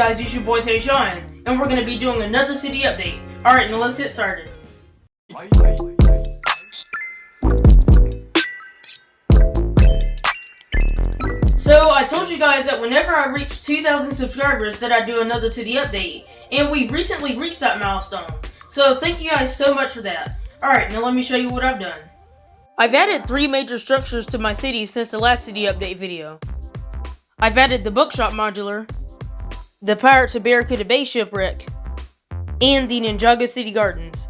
guys, it's your boy Tayshon, and we're going to be doing another city update. Alright, now let's get started. So, I told you guys that whenever I reach 2,000 subscribers that I'd do another city update, and we've recently reached that milestone. So, thank you guys so much for that. Alright, now let me show you what I've done. I've added 3 major structures to my city since the last city update video. I've added the bookshop modular, the Pirates of Barracuda Bay shipwreck, and the Ninjago City Gardens.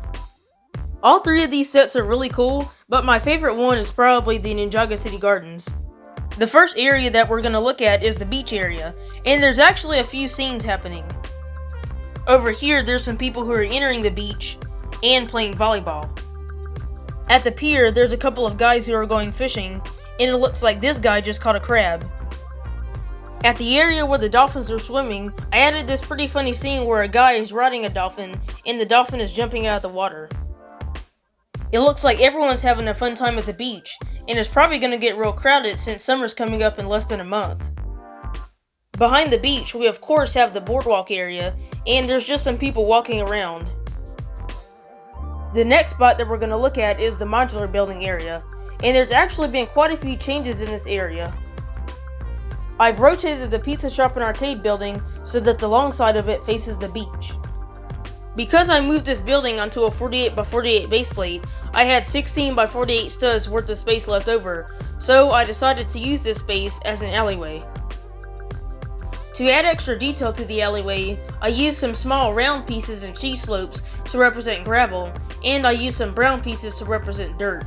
All 3 of these sets are really cool, but my favorite one is probably the Ninjago City Gardens. The first area that we're going to look at is the beach area, and there's actually a few scenes happening. Over here, there's some people who are entering the beach and playing volleyball. At the pier, there's a couple of guys who are going fishing, and it looks like this guy just caught a crab. At the area where the dolphins are swimming, I added this pretty funny scene where a guy is riding a dolphin and the dolphin is jumping out of the water. It looks like everyone's having a fun time at the beach, and it's probably going to get real crowded since summer's coming up in less than a month. Behind the beach, we of course have the boardwalk area, and there's just some people walking around. The next spot that we're going to look at is the modular building area, and there's actually been quite a few changes in this area. I've rotated the pizza shop and arcade building so that the long side of it faces the beach. Because I moved this building onto a 48x48 base plate, I had 16x48 studs worth of space left over, so I decided to use this space as an alleyway. To add extra detail to the alleyway, I used some small round pieces and cheese slopes to represent gravel, and I used some brown pieces to represent dirt.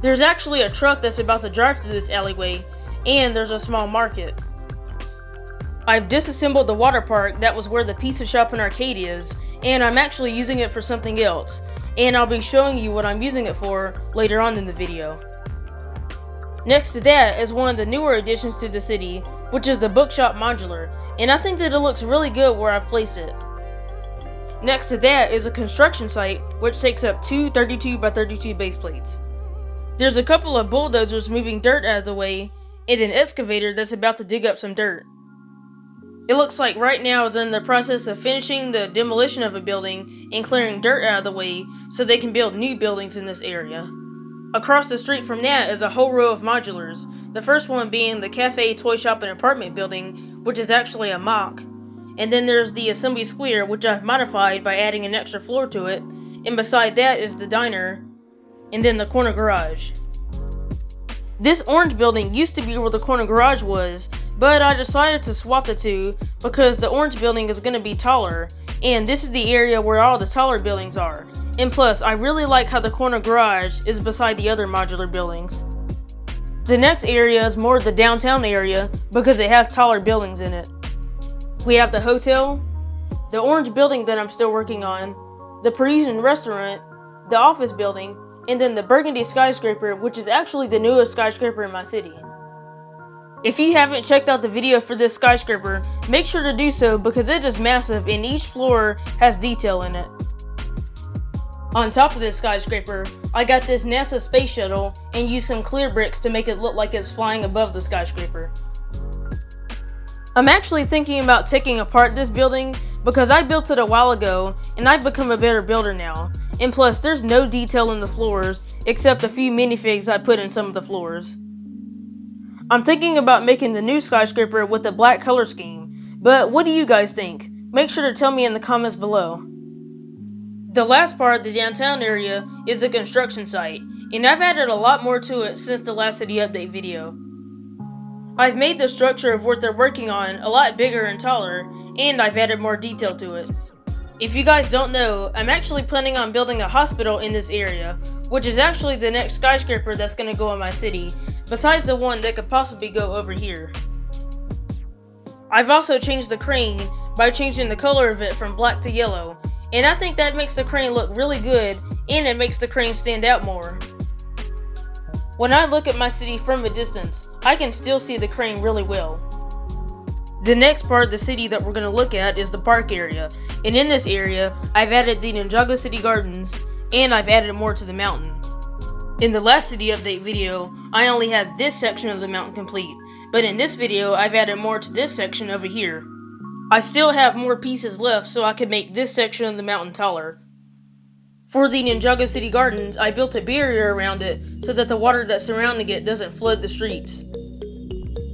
There's actually a truck that's about to drive through this alleyway, and there's a small market. I've disassembled the water park that was where the pizza shop and arcade is, and I'm actually using it for something else, and I'll be showing you what I'm using it for later on in the video. Next to that is one of the newer additions to the city, which is the bookshop modular, and I think that it looks really good where I've placed it. Next to that is a construction site, which takes up 2 32x32 base plates. There's a couple of bulldozers moving dirt out of the way, and an excavator that's about to dig up some dirt. It looks like right now they're in the process of finishing the demolition of a building and clearing dirt out of the way so they can build new buildings in this area. Across the street from that is a whole row of modulars, the first one being the cafe, toy shop, and apartment building, which is actually a mock. And then there's the assembly square, which I've modified by adding an extra floor to it, and beside that is the diner, and then the corner garage. This orange building used to be where the corner garage was, but I decided to swap the two because the orange building is going to be taller, and this is the area where all the taller buildings are. And plus, I really like how the corner garage is beside the other modular buildings. The next area is more the downtown area because it has taller buildings in it. We have the hotel, the orange building that I'm still working on, the Parisian restaurant, the office building, and then the burgundy skyscraper, which is actually the newest skyscraper in my city. If you haven't checked out the video for this skyscraper, make sure to do so because it is massive and each floor has detail in it. On top of this skyscraper, I got this NASA space shuttle and used some clear bricks to make it look like it's flying above the skyscraper. I'm actually thinking about taking apart this building because I built it a while ago and I've become a better builder now. And plus, there's no detail in the floors except a few minifigs I put in some of the floors. I'm thinking about making the new skyscraper with a black color scheme, but what do you guys think? Make sure to tell me in the comments below. The last part of the downtown area is the construction site, and I've added a lot more to it since the last city update video. I've made the structure of what they're working on a lot bigger and taller, and I've added more detail to it. If you guys don't know, I'm actually planning on building a hospital in this area, which is actually the next skyscraper that's going to go in my city, besides the one that could possibly go over here. I've also changed the crane by changing the color of it from black to yellow, and I think that makes the crane look really good, and it makes the crane stand out more. When I look at my city from a distance, I can still see the crane really well. The next part of the city that we're going to look at is the park area, and in this area, I've added the Ninjago City Gardens, and I've added more to the mountain. In the last city update video, I only had this section of the mountain complete, but in this video, I've added more to this section over here. I still have more pieces left so I can make this section of the mountain taller. For the Ninjago City Gardens, I built a barrier around it so that the water that's surrounding it doesn't flood the streets.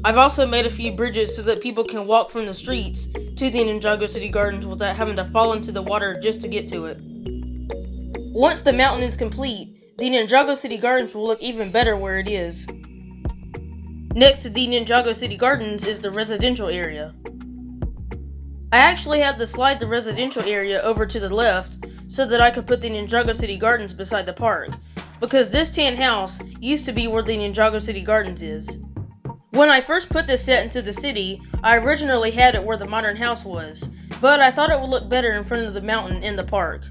I've also made a few bridges so that people can walk from the streets to the Ninjago City Gardens without having to fall into the water just to get to it. Once the mountain is complete, the Ninjago City Gardens will look even better where it is. Next to the Ninjago City Gardens is the residential area. I actually had to slide the residential area over to the left so that I could put the Ninjago City Gardens beside the park, because this tan house used to be where the Ninjago City Gardens is. When I first put this set into the city, I originally had it where the modern house was, but I thought it would look better in front of the mountain in the park.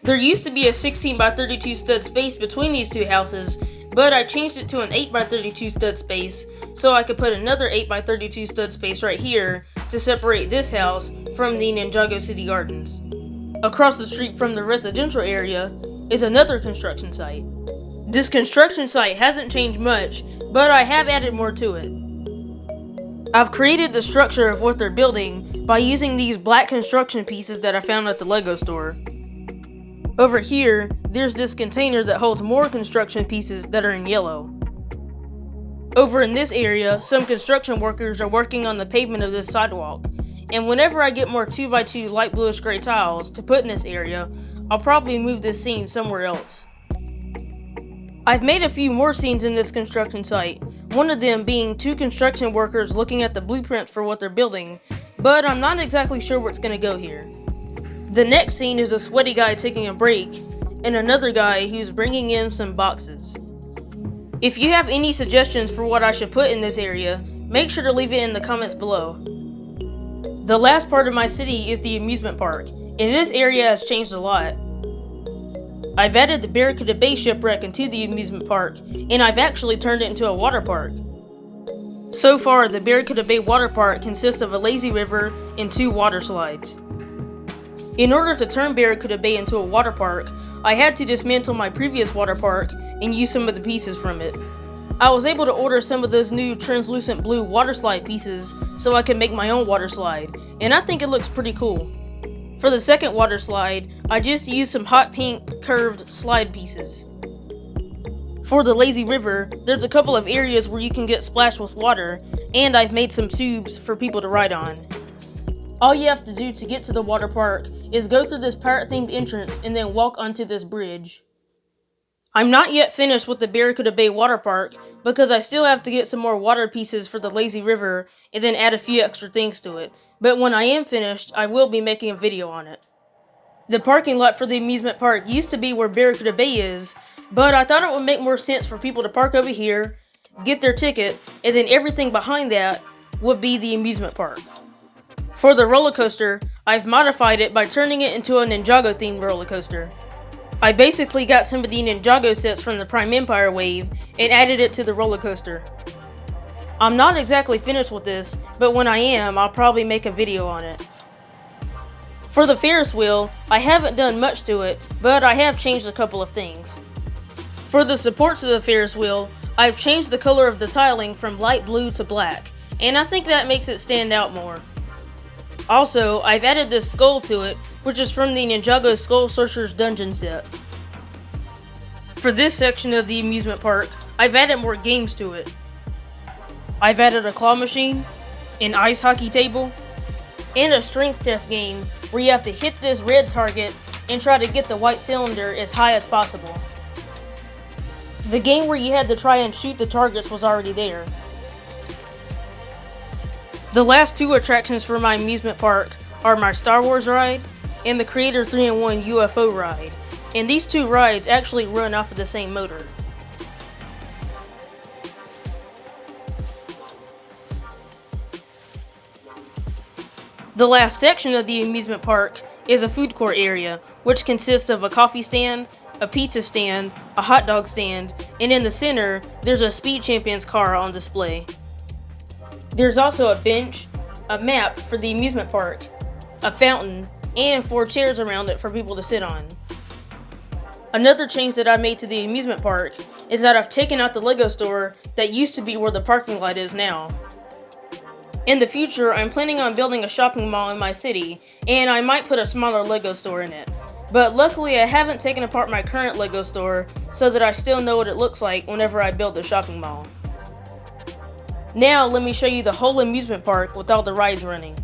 There used to be a 16 by 32 stud space between these two houses, but I changed it to an 8 by 32 stud space so I could put another 8 by 32 stud space right here to separate this house from the Ninjago City Gardens. Across the street from the residential area is another construction site. This construction site hasn't changed much, but I have added more to it. I've created the structure of what they're building by using these black construction pieces that I found at the Lego store. Over here, there's this container that holds more construction pieces that are in yellow. Over in this area, some construction workers are working on the pavement of this sidewalk, and whenever I get more 2x2 light bluish gray tiles to put in this area, I'll probably move this scene somewhere else. I've made a few more scenes in this construction site, one of them being two construction workers looking at the blueprints for what they're building, but I'm not exactly sure what's going to go here. The next scene is a sweaty guy taking a break, and another guy who's bringing in some boxes. If you have any suggestions for what I should put in this area, make sure to leave it in the comments below. The last part of my city is the amusement park, and this area has changed a lot. I've added the Barracuda Bay shipwreck into the amusement park, and I've actually turned it into a water park. So far, the Barracuda Bay water park consists of a lazy river and 2 water slides. In order to turn Barracuda Bay into a water park, I had to dismantle my previous water park and use some of the pieces from it. I was able to order some of those new translucent blue water slide pieces so I could make my own water slide, and I think it looks pretty cool. For the second water slide, I just used some hot pink curved slide pieces. For the lazy river, there's a couple of areas where you can get splashed with water, and I've made some tubes for people to ride on. All you have to do to get to the water park is go through this pirate-themed entrance and then walk onto this bridge. I'm not yet finished with the Barracuda Bay water park because I still have to get some more water pieces for the lazy river and then add a few extra things to it, but when I am finished, I will be making a video on it. The parking lot for the amusement park used to be where Barracuda Bay is, but I thought it would make more sense for people to park over here, get their ticket, and then everything behind that would be the amusement park. For the roller coaster, I've modified it by turning it into a Ninjago themed roller coaster. I basically got some of the Ninjago sets from the Prime Empire wave and added it to the roller coaster. I'm not exactly finished with this, but when I am, I'll probably make a video on it. For the Ferris wheel, I haven't done much to it, but I have changed a couple of things. For the supports of the Ferris wheel, I've changed the color of the tiling from light blue to black, and I think that makes it stand out more. Also, I've added this skull to it, which is from the Ninjago Skull Searchers dungeon set. For this section of the amusement park, I've added more games to it. I've added a claw machine, an ice hockey table, and a strength test game where you have to hit this red target and try to get the white cylinder as high as possible. The game where you had to try and shoot the targets was already there. The last 2 attractions for my amusement park are my Star Wars ride and the Creator 3-in-1 UFO ride, and these 2 rides actually run off of the same motor. The last section of the amusement park is a food court area, which consists of a coffee stand, a pizza stand, a hot dog stand, and in the center, there's a Speed Champions car on display. There's also a bench, a map for the amusement park, a fountain, and 4 chairs around it for people to sit on. Another change that I made to the amusement park is that I've taken out the Lego store that used to be where the parking lot is now. In the future, I'm planning on building a shopping mall in my city, and I might put a smaller LEGO store in it. But luckily, I haven't taken apart my current LEGO store so that I still know what it looks like whenever I build the shopping mall. Now, let me show you the whole amusement park with all the rides running.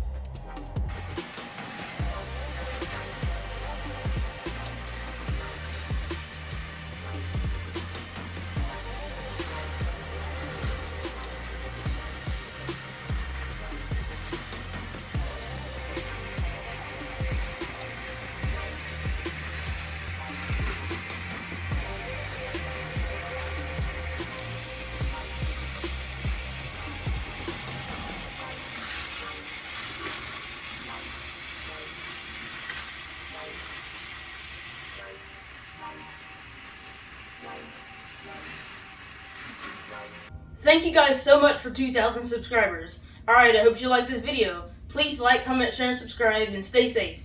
Thank you guys so much for 2,000 subscribers. Alright, I hope you liked this video. Please like, comment, share, and subscribe, and stay safe.